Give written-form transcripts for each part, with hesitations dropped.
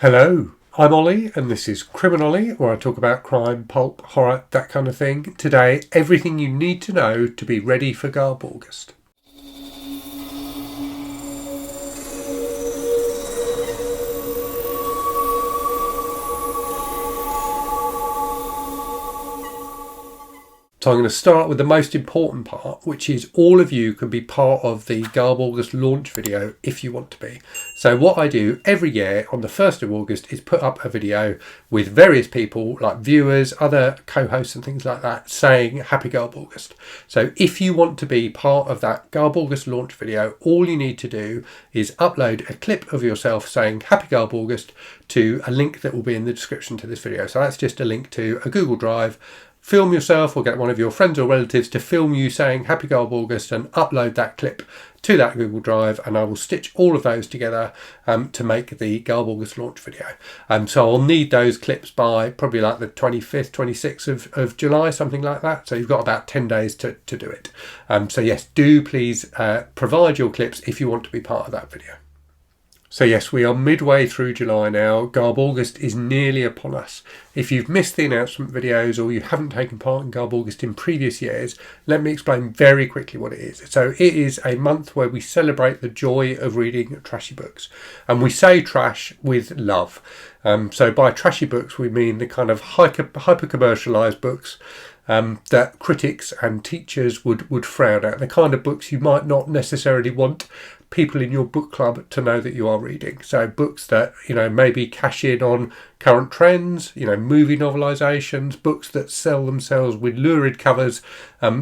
Hello, I'm Olly and this is CriminOlly, where I talk about crime, pulp, horror, that kind of thing. Today, everything you need to know to be ready for GarbAugust. So I'm going to start with the most important part, which is all of you can be part of the GarbAugust launch video if you want to be. So what I do every year on the 1st of August is put up a video with various people like viewers, other co-hosts and things like that saying Happy GarbAugust. So if you want to be part of that GarbAugust launch video, all you need to do is upload a clip of yourself saying Happy GarbAugust to a link that will be in the description to this video. So that's just a link to a Google Drive. Film yourself or get one of your friends or relatives to film you saying Happy GarbAugust and upload that clip to that Google Drive, and I will stitch all of those together to make the GarbAugust launch video. So I'll need those clips by probably like the 25th, 26th of July, something like that. So you've got about 10 days to do it. So yes, do please provide your clips if you want to be part of that video. So yes, we are midway through July now. GarbAugust is nearly upon us. If you've missed the announcement videos or you haven't taken part in GarbAugust in previous years, let me explain very quickly what it is. So it is a month where we celebrate the joy of reading trashy books. And we say trash with love. So by trashy books, we mean the kind of hyper-commercialised books that critics and teachers would frown at. The kind of books you might not necessarily want people in your book club to know that you are reading. So books that, maybe cash in on current trends, movie novelizations, books that sell themselves with lurid covers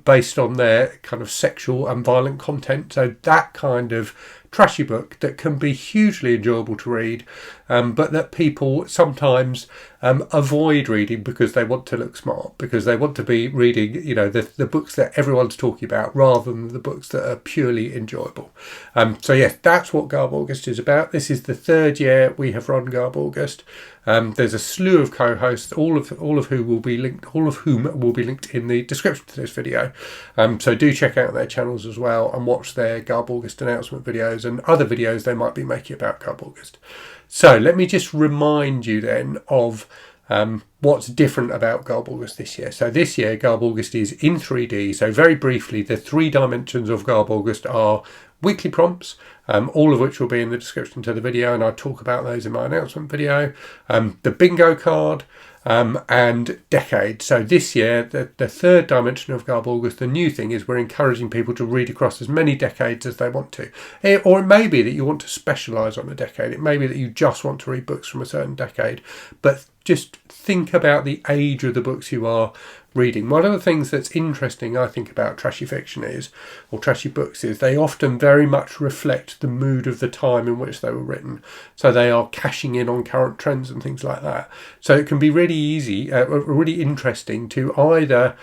based on their kind of sexual and violent content. So that kind of trashy book that can be hugely enjoyable to read, but that people sometimes avoid reading because they want to look smart, because they want to be reading, the books that everyone's talking about rather than the books that are purely enjoyable. So yes, that's what GarbAugust is about. This is the third year we have run GarbAugust. There's a slew of co-hosts, all of whom will be linked in the description to this video. So do check out their channels as well and watch their GarbAugust announcement videos and other videos they might be making about GarbAugust. So let me just remind you then of what's different about GarbAugust this year. So this year GarbAugust is in 3D. So very briefly, the 3 dimensions of GarbAugust are weekly prompts, all of which will be in the description to the video, and I'll talk about those in my announcement video. The bingo card, and decade. So this year, the third dimension of GarbAugust, the new thing is we're encouraging people to read across as many decades as they want to. Or it may be that you want to specialise on a decade. It may be that you just want to read books from a certain decade. But just think about the age of the books you are reading. One of the things that's interesting, I think, about trashy fiction or trashy books is they often very much reflect the mood of the time in which they were written. So they are cashing in on current trends and things like that. So it can be really easy, really interesting to either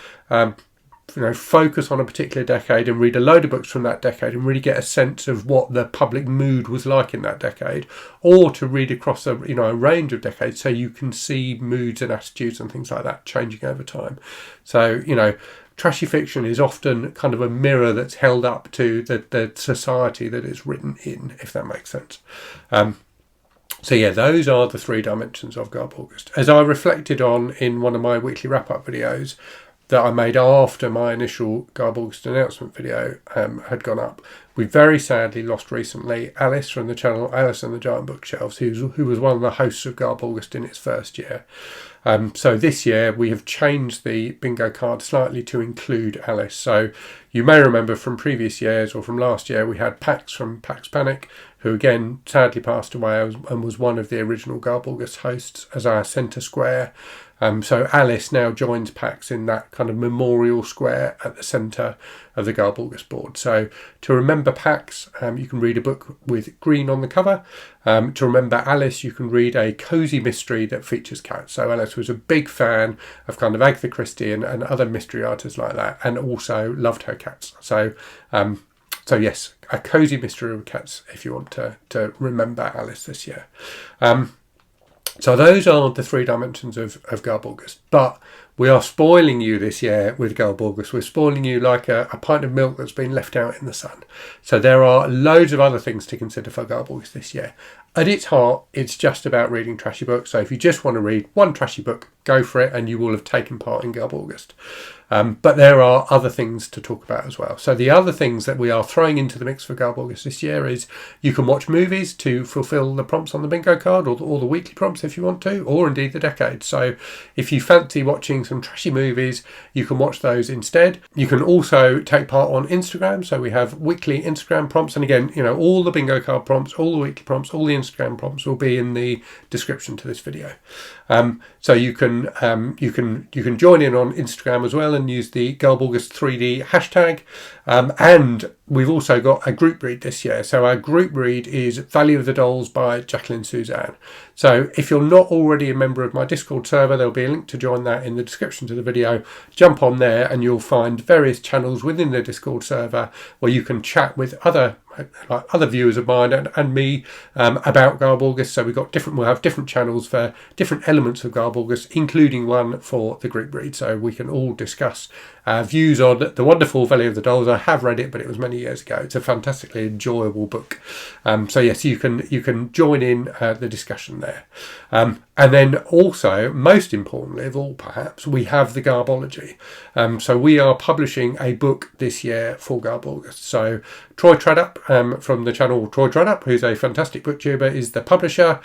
focus on a particular decade and read a load of books from that decade and really get a sense of what the public mood was like in that decade, or to read across a range of decades so you can see moods and attitudes and things like that changing over time. So trashy fiction is often kind of a mirror that's held up to the society that it's written in, if that makes sense. So yeah, those are the 3 dimensions of GarbAugust. As I reflected on in one of my weekly wrap-up videos that I made after my initial GarbAugust announcement video had gone up, we very sadly lost recently Alice from the channel Alice and the Giant Bookshelves, who was one of the hosts of GarbAugust in its first year. So this year we have changed the bingo card slightly to include Alice. So you may remember from previous years or from last year we had Pax from Pax Panic, who again sadly passed away and was one of the original GarbAugust hosts as our centre square. So Alice now joins Pax in that kind of memorial square at the centre of the GarbAugust board. So to remember Pax, you can read a book with green on the cover. To remember Alice, you can read a cosy mystery that features cats. So Alice was a big fan of kind of Agatha Christie and other mystery writers like that, and also loved her cats. So yes, a cosy mystery with cats if you want to remember Alice this year. So those are the 3 dimensions of GarbAugust. But we are spoiling you this year with GarbAugust. We're spoiling you like a pint of milk that's been left out in the sun. So there are loads of other things to consider for GarbAugust this year. At its heart, it's just about reading trashy books. So if you just want to read one trashy book, go for it, and you will have taken part in GarbAugust. But there are other things to talk about as well. So the other things that we are throwing into the mix for GarbAugust this year is you can watch movies to fulfill the prompts on the bingo card, or the weekly prompts if you want to, or indeed the decade. So if you fancy watching some trashy movies, you can watch those instead. You can also take part on Instagram. So we have weekly Instagram prompts. And again, you know, all the bingo card prompts, all the weekly prompts, all the Instagram prompts will be in the description to this video. So you can join in on Instagram as well and use the GarbAugust 3D hashtag. And we've also got a group read this year. So our group read is Valley of the Dolls by Jacqueline Suzanne. So if you're not already a member of my Discord server, there'll be a link to join that in the description to the video. Jump on there and you'll find various channels within the Discord server where you can chat with other viewers of mine and me about GarbAugust. So we'll have different channels for different elements of GarbAugust, including one for the group read. So we can all discuss views on the wonderful Valley of the Dolls. I have read it, but it was many years ago. It's a fantastically enjoyable book. So yes, you can join in the discussion there. And then also, most importantly of all perhaps, we have the Garbology. So we are publishing a book this year for GarbAugust. So Troy Tradup from the channel Troy Tradup, who's a fantastic booktuber, is the publisher.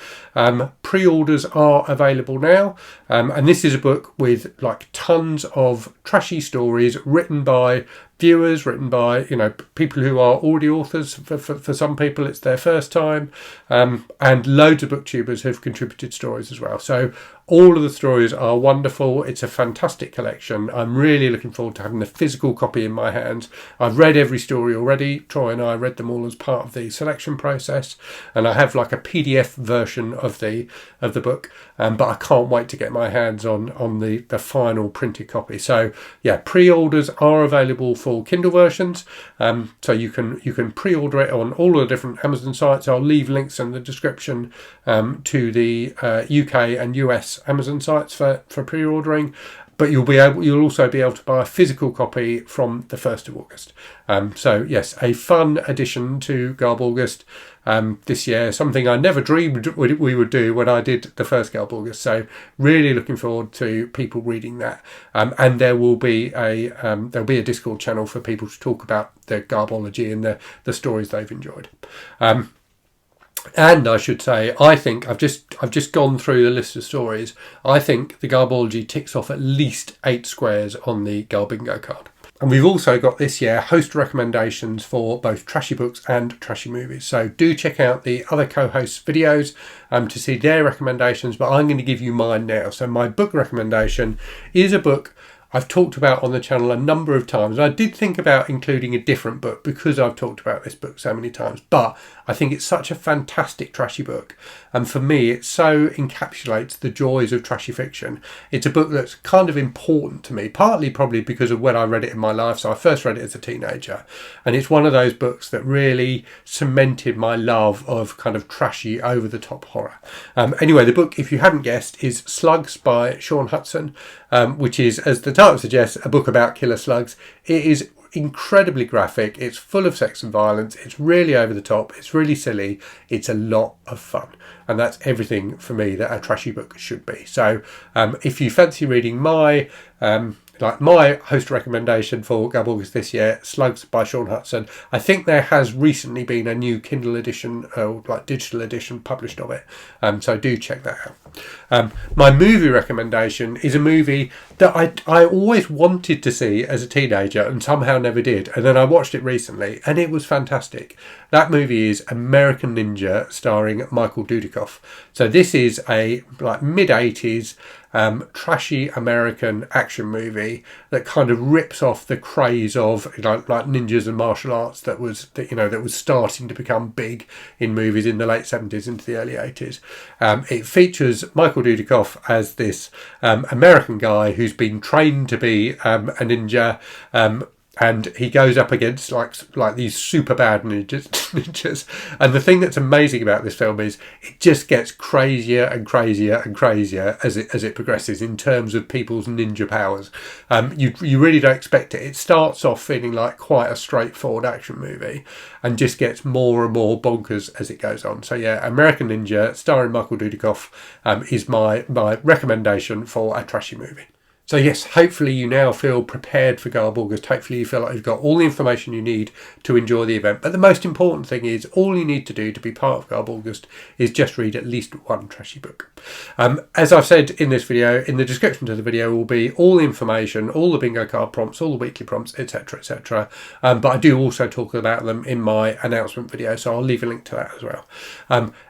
Pre-orders are available now. And this is a book with like tons of trashy stories written by viewers, written by, you know, people who are already authors. For some people it's their first time, and loads of booktubers who've contributed stories as well. So all of the stories are wonderful. It's a fantastic collection. I'm really looking forward to having the physical copy in my hands. I've read every story already. Troy and I read them all as part of the selection process, and I have like a PDF version of the book, but I can't wait to get my hands on the final printed copy. So yeah, pre-orders are available for Kindle versions, so you can pre-order it on all of the different Amazon sites. I'll leave links in the description to the UK and US Amazon sites for pre-ordering, but you'll also be able to buy a physical copy from the 1st of August. So yes, a fun addition to GarbAugust this year, something I never dreamed we would do when I did the first GarbAugust. So really looking forward to people reading that, and there will be a Discord channel for people to talk about the Garbology and the stories they've enjoyed. And I should say, I think I've just gone through the list of stories. I think the Garbology ticks off at least 8 squares on the Garbingo card. And we've also got this year a host of recommendations for both trashy books and trashy movies. So do check out the other co-hosts' videos to see their recommendations, but I'm going to give you mine now. So my book recommendation is a book I've talked about on the channel a number of times. I did think about including a different book because I've talked about this book so many times, but I think it's such a fantastic trashy book. And for me, it so encapsulates the joys of trashy fiction. It's a book that's kind of important to me, partly probably because of when I read it in my life. So I first read it as a teenager, and it's one of those books that really cemented my love of kind of trashy, over-the-top horror. Anyway, the book, if you hadn't guessed, is Slugs by Sean Hudson, which is, as the title suggests, a book about killer slugs. It is incredibly graphic. It's full of sex and violence. It's really over the top. It's really silly. It's a lot of fun, and that's everything for me that a trashy book should be. So if you fancy reading my host recommendation for GarbAugust this year, Slugs by Sean Hudson, I think there has recently been a new Kindle edition, digital edition published of it. So do check that out. My movie recommendation is a movie that I always wanted to see as a teenager and somehow never did. And then I watched it recently and it was fantastic. That movie is American Ninja, starring Michael Dudikoff. So this is a mid-80s trashy American action movie that kind of rips off the craze of like ninjas and martial arts that was starting to become big in movies in the late 70s into the early 80s. It features Michael Dudikoff as this American guy who's been trained to be a ninja, and he goes up against like these super bad ninjas. And the thing that's amazing about this film is it just gets crazier and crazier and crazier as it progresses in terms of people's ninja powers. You really don't expect it. It starts off feeling like quite a straightforward action movie and just gets more and more bonkers as it goes on. So yeah, American Ninja starring Michael Dudikoff is my recommendation for a trashy movie. So yes, hopefully you now feel prepared for GarbAugust. Hopefully you feel like you've got all the information you need to enjoy the event. But the most important thing is all you need to do to be part of GarbAugust is just read at least one trashy book. As I've said in this video, in the description to the video will be all the information, all the bingo card prompts, all the weekly prompts, etc, etc. But I do also talk about them in my announcement video, so I'll leave a link to that as well.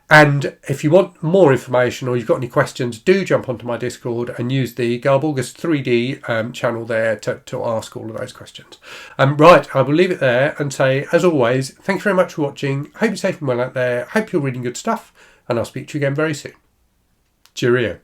And if you want more information or you've got any questions, do jump onto my Discord and use the GarbAugust 3D channel there to ask all of those questions. Right, I will leave it there and say, as always, thanks very much for watching. Hope you're safe and well out there. Hope you're reading good stuff. And I'll speak to you again very soon. Cheerio.